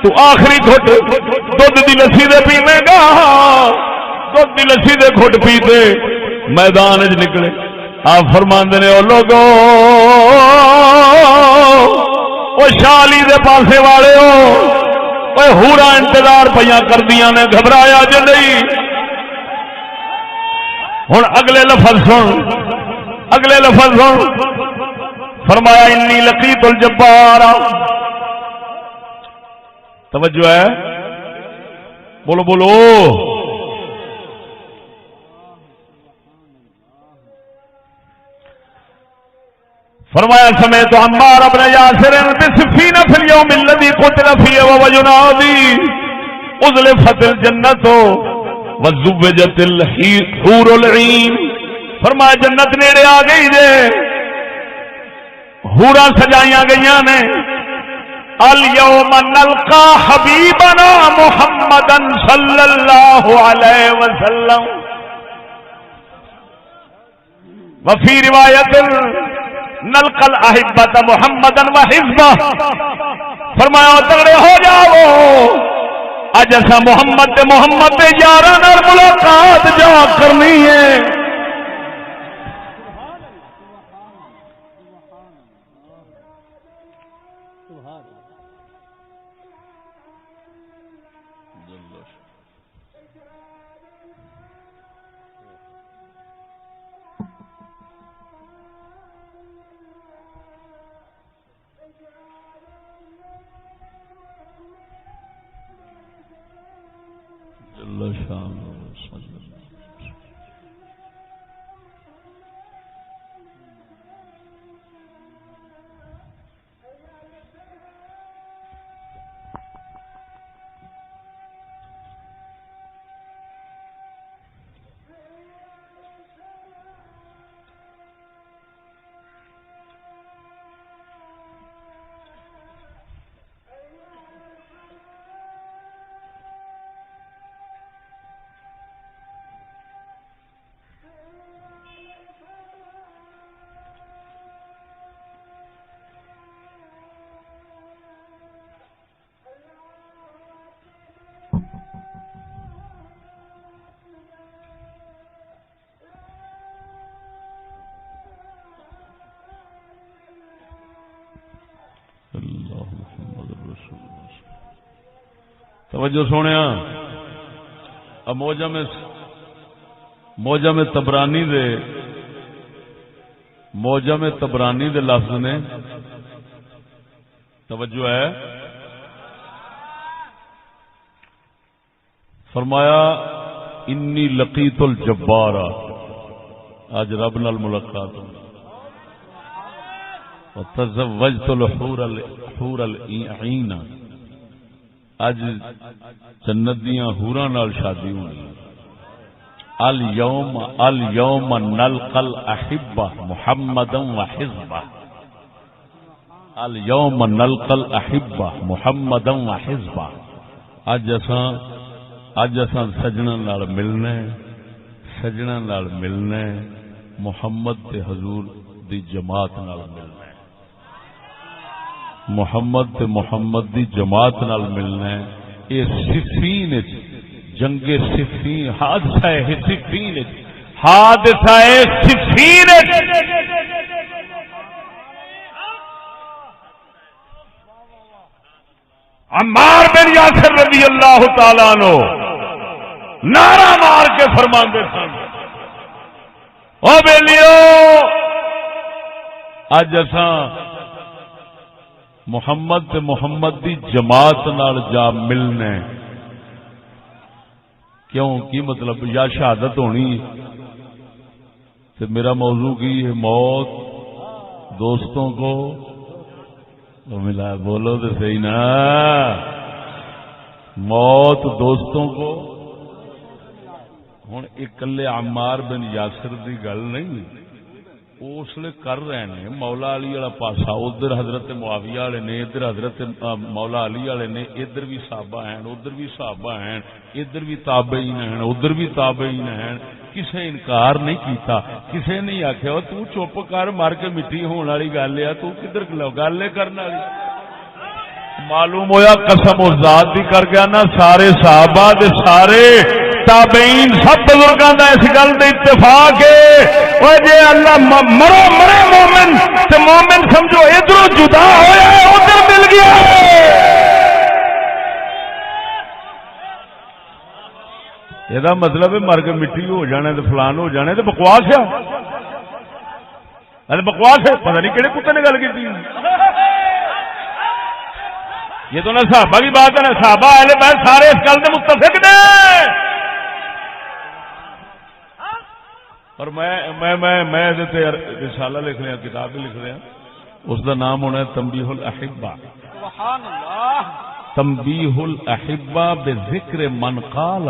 تو آخری گھٹ دودھ دی لسی دے پیویں گا، دودھ دی لسی دے گھٹ پیتے میدان وچ نکلے۔ آپ فرماندے نے او لوگو او شالی دے پاسے والے ہو، اوے ہورا انتظار پیاں کردیاں نے، گھبرایا جے نہیں۔ ہن اگلے لفظ سن، فرمایا انی لقیت الجبار، توجہ ہے، بولو بولو، فرمایا سمیت عمار بن یاسر بصفین فی اليوم الذی قتل فیہ وینادی ازلفت الجنت وزوجت الحور العین، فرمایا جنت نیڑے آ گئی جے، حورا سجائیاں گئیاں نے، الیوم نلقا حبیبنا محمدا صلی اللہ علیہ وسلم، وفی روایت نلقا الاحبۃ محمدا وحزبہ، فرمایا تگڑے ہو جاؤ، اج اسا محمد دے یاراں نال ملاقات جا کرنی ہے۔ توجہ سونے موجم موجم تبرانی دے لفظ نے توجہ ہے فرمایا انی لقیت الجبار آج رب نال ملاقات وتزوجت الحور العین اج جنت دیاں حوراں نال شادی ہونی اليوم نلقى الاحبہ محمدا وحزبہ اليوم نلقى الاحبہ محمدا وحزبہ اج اساں سجنا نال ملنا ہے محمد تے حضور دی جماعت نال ملنا ہے محمد دی جماعت نال ملنا ہے یہ صفین جنگ صفین حادثہ صفین عمار بن یاسر رضی اللہ تعالیٰ عنہ نعرہ مار کے فرماندے سن او بیلیو اج اساں محمد دی جماعت نال جا ملنے کیوں کی مطلب یا شہادت ہونی تو میرا موضوع کی ہے موت دوستوں کو ملا بولو تو صحیح نا موت دوستوں کو ہوں اکلے عمار بن یاسر دی گل نہیں اس لیے کر رہے ہیں مولا علی والا پاسا ادھر حضرت معاویہ والے نے ادھر حضرت مولا علی والے نے ادھر بھی صحابہ ہیں ادھر بھی صحابہ ہیں ادھر بھی تابعین ہیں ادھر بھی تابعین ہیں کسے انکار نہیں کیتا کسے نہیں آخیا تو چپ کر مر کے مٹی ہونے والی گل ہے تو کدھر گل کرنے والی معلوم ہویا قسم و ذات دی کر گیا نا سارے صحابہ دے سارے تابعین سب بزرگاں دا اس گل دے اتفاق ہے او جے اللہ مرے مومن تے مومن سمجھو ادھر جدا ہویا ہے ادھر مل گیا یہ مطلب ہے مر کے مٹی ہو جانا تے فلان ہو جانا تے بکواس ہے بکواس ہے پتہ نہیں کہڑے کتے نے گل کی یہ تو نہ صحابہ کی بات ہے نا صحابہ اہل بیت سارے اس گل سے متفق نے اور میں رسالہ لکھ رہا کتاب بھی لکھ رہا اس کا نام ہونا ہے تنبیہ الاحبہ تنبیہ الاحبہ بذکر من قال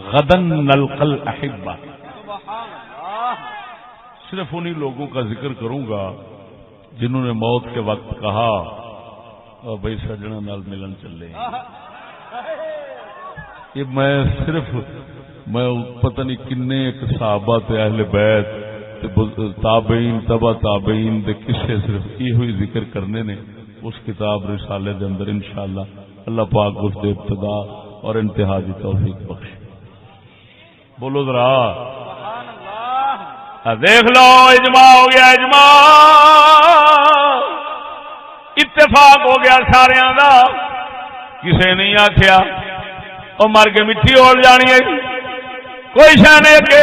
غدا نلقى الاحبہ صرف انہی لوگوں کا ذکر کروں گا جنہوں نے موت کے وقت کہا اور بھائی سجنا نال ملن چلے یہ میں صرف پتہ نہیں کنے ایک صحابہ تے اہل بیت تابعین تبع تابعین دے قصے صرف یہ ہوئی ذکر کرنے نے اس کتاب رسالے دے اندر انشاءاللہ اللہ پاک اس دے ابتدا اور انتہا دی توفیق بخشے بولو ذرا دیکھ لو اجماع ہو گیا اجماع اتفاق ہو گیا سارے دا کسے نہیں آخیا وہ مر کے مٹی ہو جانی ہے کوئی شہ نہیں اگے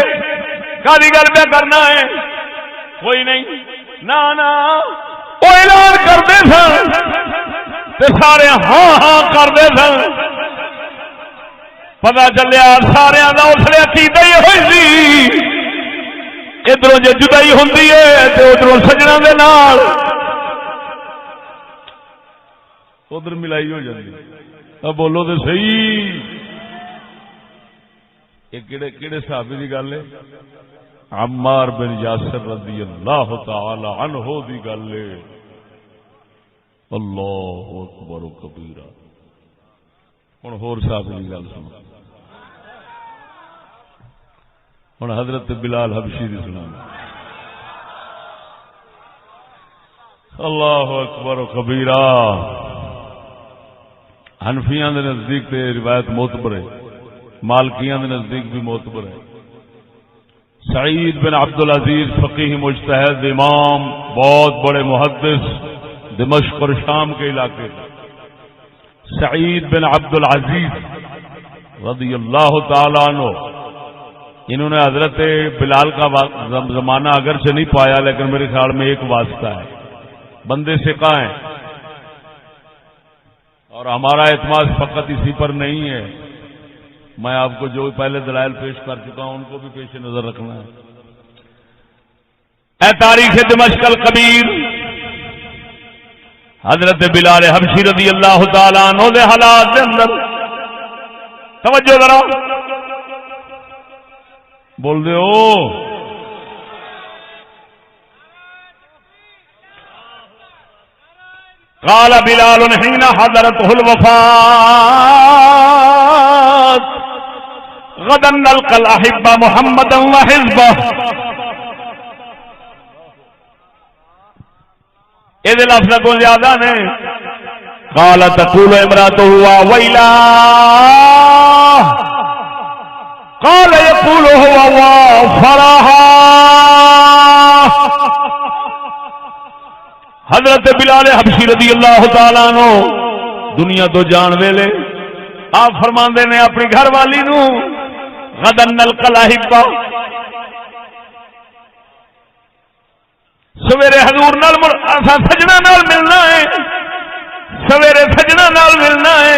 کالی گل پہ کرنا ہے کوئی نہیں نہ وہ اعلان کرتے سن سارے ہاں ہاں کرتے سن پتا چلیا سارے کا اس لیے عقیدہ ہی ہوئی سی ادھر جی جدائی ہوں ادھر سجنا دے نال ادھر ملائی ہو جاتی اب بولو تو صحیح یہ کہڑے صحابی کی گل ہے عمار بن یاسر رضی اللہ تعالی عنہ دی گل ہے اللہ اکبر و کبیرہ ہوں ہور صحابی کی گل سنو ہوں حضرت بلال حبشی دی سنا اللہ اکبر و کبیرہ حنفیاں دے نزدیک تے روایت معتبر ہے مالکیاں دے نزدیک بھی معتبر ہے سعید بن عبد العزیز فقیہ مجتہد امام بہت بڑے محدث دمشق اور شام کے علاقے سعید بن عبد العزیز رضی اللہ تعالی عنہ انہوں نے حضرت بلال کا زمانہ اگرچہ نہیں پایا، لیکن میرے خیال میں ایک واسطہ ہے، بندے ثقہ ہیں، اور ہمارا اعتماد فقط اسی پر نہیں ہے، میں آپ کو جو پہلے دلائل پیش کر چکا ہوں ان کو بھی پیش نظر رکھنا ہے۔ اے تاریخ دمشق الکبیر، حضرت بلال حبشی رضی اللہ تعالی عنہ دے حالات دے اندر توجہ ذرا بول دے ہو، قال بلال حين حضرته الوفاة غدا نلقى الأحبة محمدا وحزبه، یہ لفظ کو زیادہ نے، قال تقول امراته ويلا، قال يقول هو فرحا۔ حضرت بلال حبشی رضی اللہ تعالیٰ عنہ دنیا تو جان ویلے آپ فرماندے نے اپنی گھر والی نو غدن نلقى الأحبة، سویرے حضور نال سجنا نال ملنا ہے، سویرے سجنا نال ملنا ہے،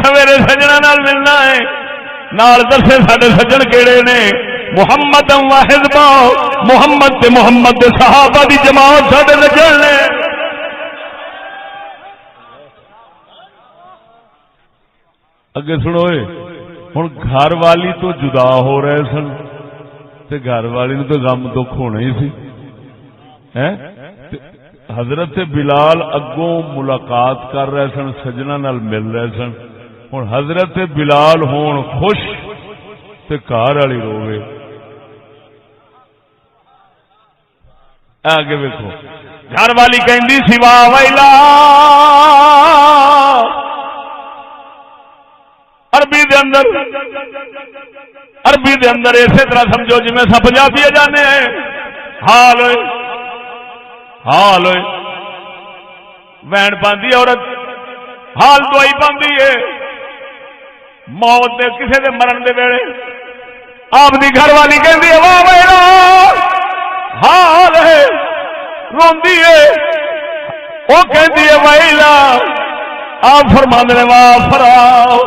سویرے سجنا نال ملنا ہے، نال دسے ساڈے سجن کیڑے نے، محمد و حزبہ، محمد تے محمد دے صحابہ دی جماعت ساڈے سجن نے۔ اگے سنو ہن گھر والی تو جدا ہو رہے سن تے گھر والی نوں تو غم دکھ ہونا ہی سی، حضرت بلال اگوں ملاقات کر رہے سن، سجنا نال مل رہے سن، ہن حضرت بلال ہون خوش تے گھر والی روے۔ آگے ویکھو، گھر والی کہندی سوا ویلا، عربی دے اندر اسی طرح سمجھو جی میں سب پنجابی جانے ہیں، حال ہوئے حال ہوئے وین پاندی عورت، حال دوائی پاندی ہے، موت دے کسے دے مرن دے ویلے آپ دی گھر والی کہندی ہے واہ ویلا، حال ہے روندی ہے، وہ کہندی ہے ویلا، آپ فرماندے نے واہ فراؤ،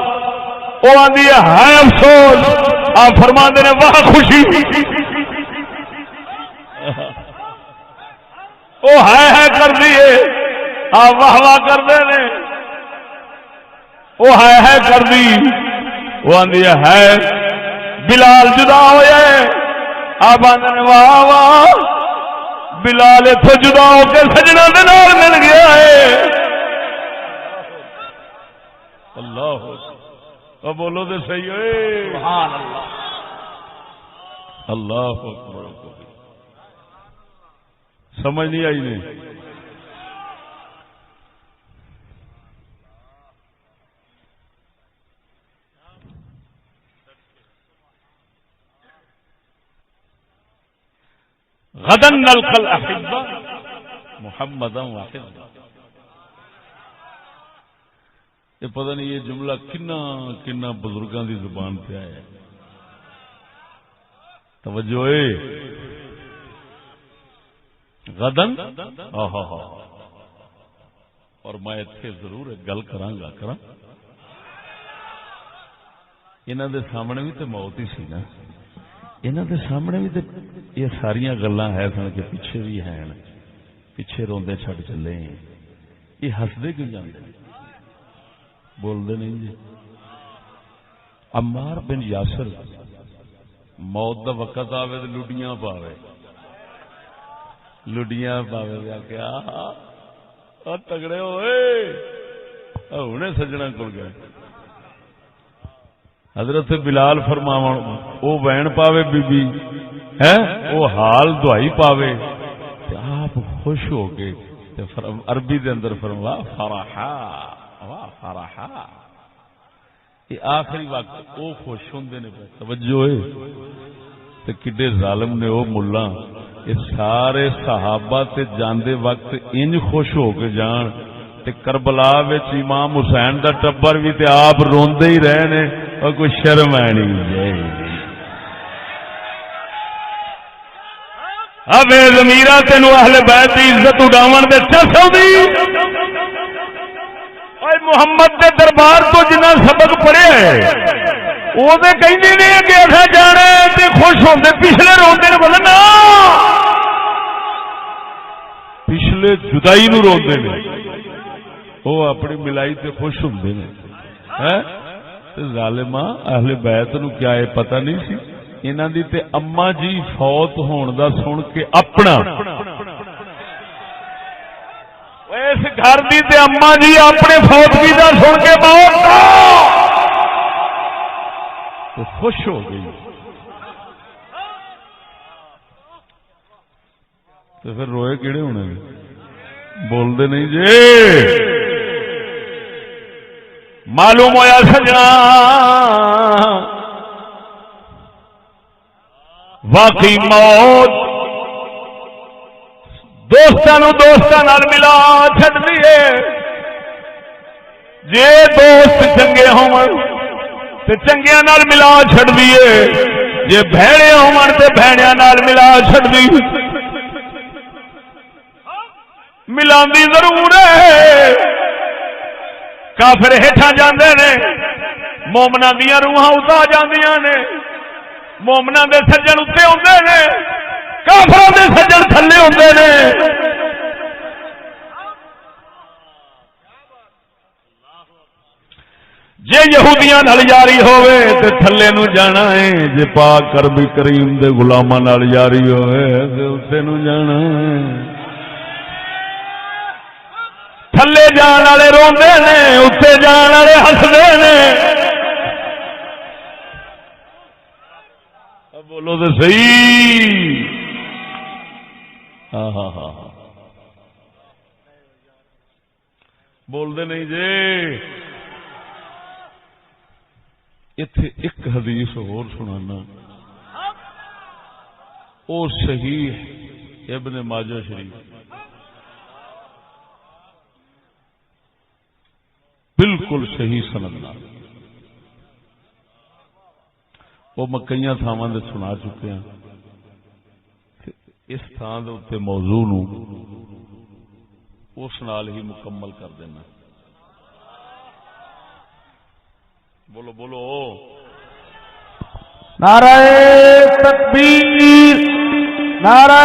وہ آندی ہے ہائے افسوس، آپ فرماندے نے واہ خوشی، وہ ہے کر دیے آپ واہ واہ کر دے نے، وہ ہے کر دی، وہ آندی ہے بلال جدا ہوئے، آپ آندے نے واہ واہ بلال اتھوں جدا ہو کے سجنا دے نال مل گیا ہے۔ اللہ اب بولو تو صحیح ہوئے، سبحان اللہ، اللہ اکبر، سمجھ نہیں آئی نہیں؟ غدن نلقى الأحبة محمدا وحزبه، یہ پتہ نہیں یہ جملہ کنا بزرگاں دی زبان پہ آیا ہے، توجہ ہے، غدن اور میں اتنے ضرور ایک گل کراں انہاں دے سامنے بھی تے موت ہی سی نا، انہاں دے سامنے بھی تے یہ ساریاں گلاں ہے سن کے پیچھے بھی ہیں، پیچھے روندے چھڈ چلے، یہ ہسدے کیوں جاندے بولدے نہیں جی؟ عمار بن یاسر موت دا وقت آوے تے لڈیاں پاوے، لڈیاں پاوے کیا تگڑے ہوئے ہنے سجنا کول گئے، حضرت بلال فرماون او وین پاوے بی بی ہے او حال دعائی پاوے تے آپ خوش ہو کے تے عربی دے اندر فرما فرحا واہ فرحا، یہ آخری وقت او خوش ہوندے نے، توجہ ہے تے کڈے ظالم نے او ملا، یہ سارے صحابہ تے جاندے وقت انج خوش ہو کے جان تے کربلا وچ امام حسین دا ٹبر بھی تے آپ روندے ہی رہے نے، اور کوئی شرم ہے نہیں جی، ابے ضمیرہ تینو اہل بیت دی عزت اڈاون دے چس آوندی اے محمد دے دربار تو جنہ سبق پڑھیا ہے وہ تے کہندے نے کہ اسا جانا تے خوش ہوندے پچھلے روندے نے بولنا پچھلے جدائی نو روندے نے وہ اپنی ملائی تے خوش ہوندے نے ہیں تے ظالماں اہل بیت نو کیا اے پتہ نہیں سی انہاں دی تے اما جی فوت ہون دا سن کے اپنا اس گھر دی تے اما جی اپنے فوتگی دا سن کے موت تو خوش ہو گئی تو پھر روئے کیڑے ہونے بول دے نہیں جی معلوم ہویا سجنا واقعی موت دوستان ملا چڈ دیے جے دوست چنگے ہون تے چنگیاں نال ملا چھڈ دیے جے بھیڑے ہون تے بھیڑیاں نال ملا چھڈ دی ملاندی ضرور ہے کافر ہیٹھاں جاندے نے مومناں دیاں روحاں اُتا جاندیاں نے مومناں دے سجن اتنے ہوندے نے کافراں دے سجن تھلے ہوندے نے جے یہودیاں نال یاری ہوے تے تھلے نو جانا ہے جے پاک کربی کریم دے غلاماں نال یاری ہوے تے اوتے نو جانا ہے تھلے جان والے روندے نے اوتے جان والے ہسدے نے بولو تو صحیح ہاں ہاں ہاں بول دے نہیں جی اتے ایک حدیث اور سنانا او صحیح ابن ماجہ شریف بالکل صحیح سند وہ میں کئی تھاواں دے سنا چکے ہیں اس تھان دے اتنے موضوع نو اس نال ہی مکمل کر دینا بولو بولو نعرہ تکبیر نعرہ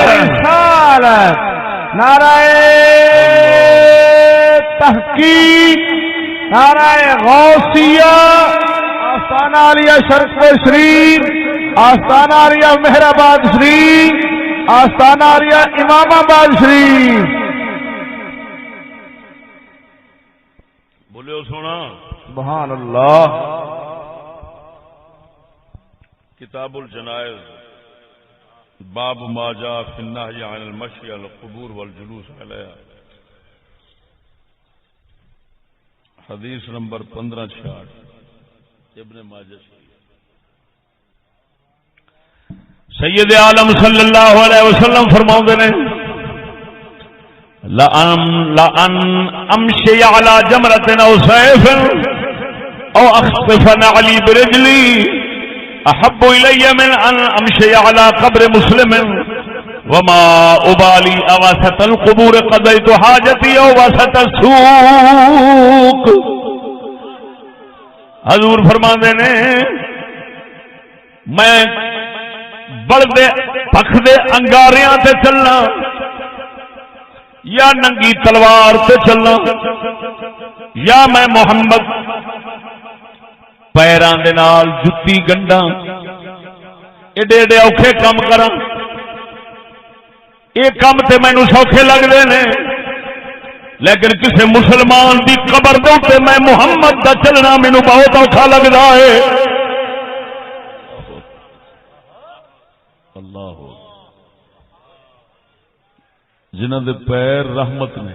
رسالت نعرہ تحقیق نعرہ غوثیہ آستانہ عالیہ شرف شریف آستانہ عالیہ مہرآباد شریف آستانہ عالیہ امام آباد شریف بولے سونا سبحان اللہ کتاب الجنائز باب ما جاء فی النہی عن المشی علی القبور والجلوس علیہا حدیث نمبر 1566 ابن ماجہ سید عالم صلی اللہ علیہ وسلم فرماؤندے نے لَأَنْ أَمْشِيَ عَلَى جَمْرَةٍ أَوْ سَيْفٍ أَوْ أَخْطِفَ نَعْلِي بِرِجْلِي أَحَبُّ إِلَيَّ مِنْ أَنْ أَمْشِيَ عَلَى قَبْرِ مُسْلِمٍ وَمَا أُبَالِي أَوَسَطَ الْقُبُورِ قَضَيْتُ حَاجَتِي أَوْ وَسَطَ السُّوقِ حضور فرماندے نے میں بڑھدے پکھدے انگاریاں تے چلنا یا ننگی تلوار تے چلنا یا میں محمد پیران دے نال جتی گنڈا ایڈے ایڈے اوکھے کام کراں یہ کام تے مینوں سوکھے لگدے نے لیکن کسے مسلمان دی قبر دے تے میں محمد دا چلنا مینوں بہت اوکھا لگدا ہے اللہ جنہاں دے پیر رحمت نے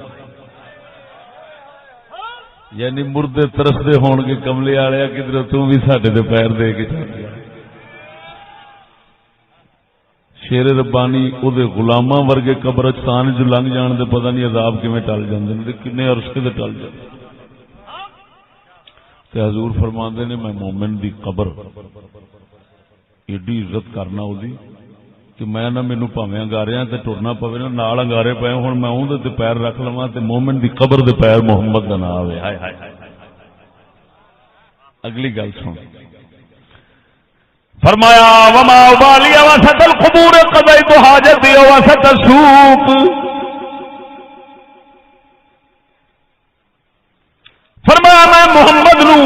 یعنی مردے ترسدے ہون گے کملے والے کدھر تو بھی ساڈے تے پیر دے کے چل گیا شیر ربانی او دے غلاماں ورگے قبرستان جو لنگ جان دے پتہ نہیں عذاب کیویں ٹل جاندے نے کنے عرصے تے ٹل جاندے تے حضور فرماندے نے میں مومن دی قبر ایڈی عزت کرنا او دی کہ میں نہ مینوں پاویں انگاریاں تے ٹرنا پوے نا نال انگارے پے ہن میں اون دے پیر رکھ لواں تے مومن دی قبر دے پیر محمد دا نام آوے ہائے ہائے اگلی گل سن فرمایا وما ابالی وسط القبور قضیت حاجتی وسط السوق فرمایا میں محمد نو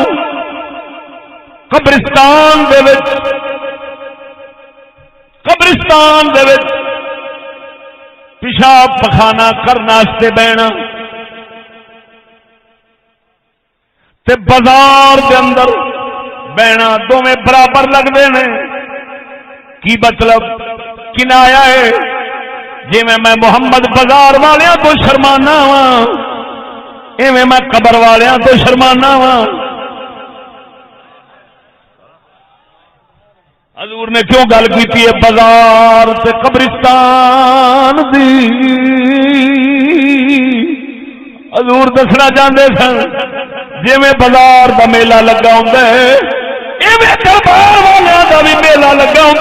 قبرستان دے وچ پیشاب پخانا کرنا واسطے بہنا تے بازار دے اندر بہنا دونوں برابر لگتے ہیں کی مطلب کنایا ہے جی میں محمد بازار والیاں تو شرمانا وا ایویں میں قبر والیاں تو شرمانا وا حضور نے کیوں گل کی ہے بازار تے قبرستان دی حضور دسنا چاہتے سن جی میں بازار دا میلہ لگا ہوں ایویں دربار والوں دا بھی میلہ لگا ہوں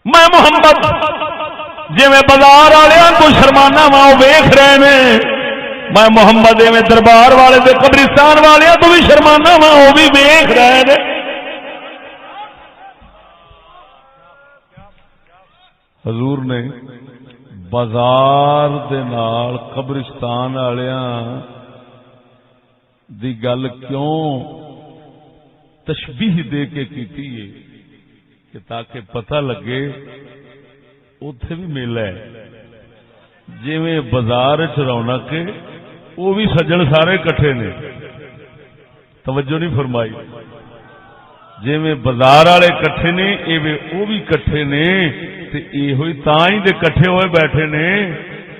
میں محمد جی میں بازار والوں کو شرمانا وا وہ ویخ رہے ہیں میں محمد میں دربار والے دے قبرستان والے تو بھی شرمانا وا وہ بھی ویخ رہے ہیں حضور نے بازار دے نال قبرستان والیاں دی گل کیوں تشبیہ دے کے کیتی ہے کہ تاکہ پتہ لگے اوتھے بھی میلہ ہے جویں بازار چ رونق ہے وہ بھی سجن سارے کٹھے نے توجہ نہیں فرمائی جی میں بازار والے کٹھے نے وہ بھی کٹھے نے یہ تاں ہی دے کٹھے ہوئے بیٹھے نے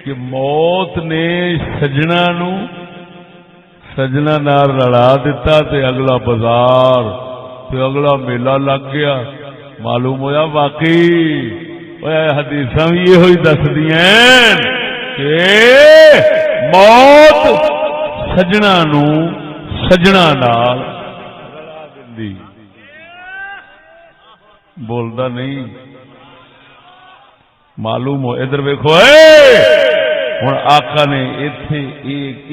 کہ موت نے سجنا نو سجنا نال رلا دیتا تے اگلا بازار تے اگلا میلہ لگ گیا معلوم ہویا واقعی حدیثاں بھی یہ ہوئی دس دیاں کہ موت سجنا نو سجنا نال رلا دیندی بولدا نہیں معلوم ہو ادھر ویکھو ہن آقا نے ایتھے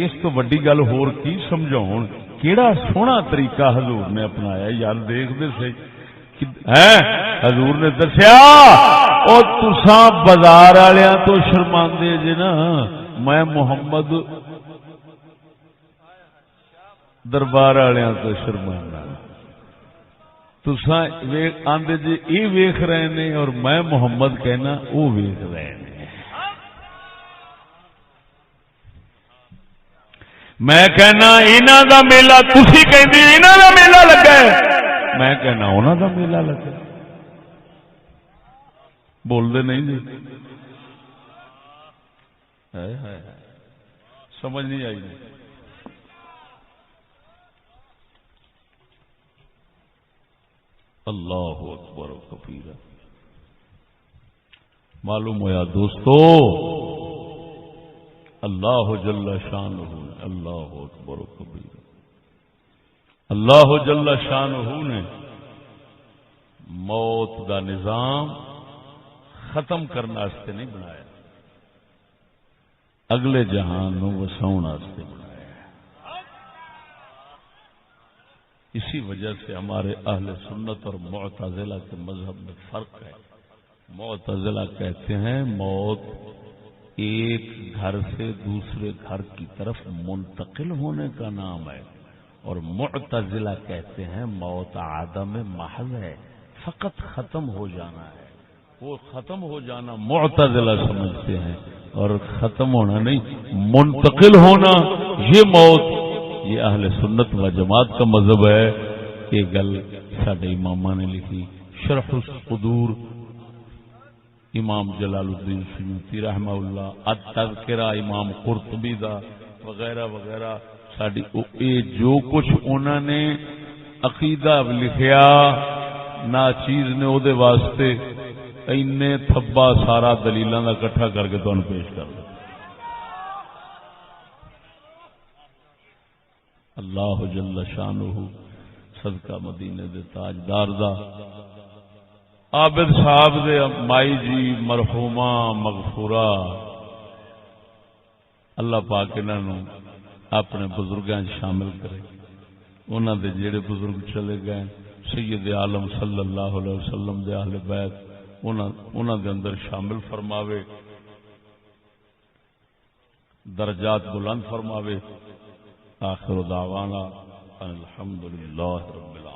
اس تو بڑی گل ہور کی سمجھاؤن کیڑا سونا طریقہ حضور نے اپنایا یار دیکھدے سی حضور نے دسیا او تساں بازار والیاں تو شرماندے جے نا میں محمد دربار والیاں تو شرمانا تساں آندے جے اے ویکھ رہے نے اور میں محمد کہنا او ویکھ رہے نے میں کہنا انہاں دا میلہ تسی کہندے انہاں دا میلہ لگا ہے میں کہنا انہاں دا میلہ لگا بول دے نہیں جی سمجھ نہیں آئی اللہ اکبر و کبیرہ معلوم ہوا دوستو اللہ جل شانہ اللہ اکبر و کبیرہ اللہ جل شانہ نے موت دا نظام ختم کرنے واسطے نہیں بنایا اگلے جہان نو وساؤن واسطے بنایا اسی وجہ سے ہمارے اہل سنت اور معتزلہ کے مذہب میں فرق ہے معتزلہ کہتے ہیں موت ایک گھر سے دوسرے گھر کی طرف منتقل ہونے کا نام ہے اور معتزلہ کہتے ہیں موت عدم محض ہے فقط ختم ہو جانا ہے وہ ختم ہو جانا معتزلہ سمجھتے ہیں اور ختم ہونا نہیں منتقل ہونا یہ موت یہ اہل سنت و جماعت کا مذہب ہے کہ گل ساڈے اماماں نے لکھی شرح الصدور امام جلال الدین سیوطی رحمہ اللہ التذکرہ امام قرطبی دا وغیرہ وغیرہ ساڈی جو کچھ انہوں نے عقیدہ لکھیا نا چیز نے او دے واسطے اینے تھبا سارا دلیلاں دا اکٹھا کر کے تانوں پیش کر دیں اللہ جل شانہ صدقہ مدینے دے تاجدار دا عابد صاحب دے مائی جی مرحومہ مغفورہ اللہ پاک انہاں اپنے بزرگاں شامل کرے. انہاں دے جڑے بزرگ چلے گئے سید عالم صلی اللہ علیہ وسلم دے اہل بیت انہاں دے اندر شامل فرماوے، درجات بلند فرماوے. آخر دعوانا الحمدللہ رب العالمین.